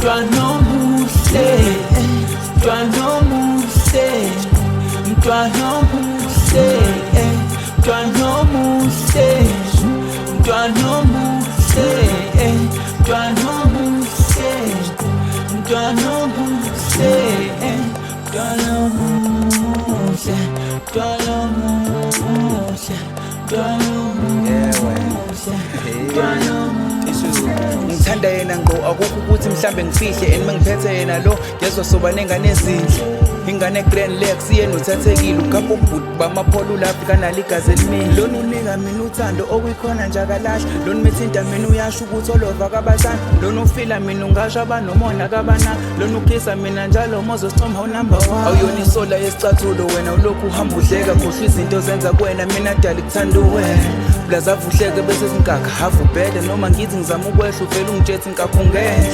Umntwanomuhle, Umntwanomuhle, Umntwanomuhle, Umntwanomuhle, Umntwanomuhle, Umntwanomuhle, Umntwanomuhle, Umntwanomuhle, ngithanda yena ngo akukho ukuthi mhlambe ngifihle and mangiphethe yena lo ngezwa soba nengane ezinhle ingane grand legs yena uthathekile ugapha ubhuti bamaphola ulafika nalo igazi elimini lona unika mina uthando okuyikhona nje akalahla lona methinta mina uyasho ukuthi olova kabazana lona ufila mina ungasho abanomona kabana lona ukhisa mina njalo mozo sicoma unumber 1 awuyona isola yesicathulo wena ulokhu uhamba udleka kuhle izinto zenza kuwena mina dala ikuthanda uwena blazavuhleke bese zinkakha have ubhede noma ngithi ngizama ukwehla uvela ungitshethi nkakho ungena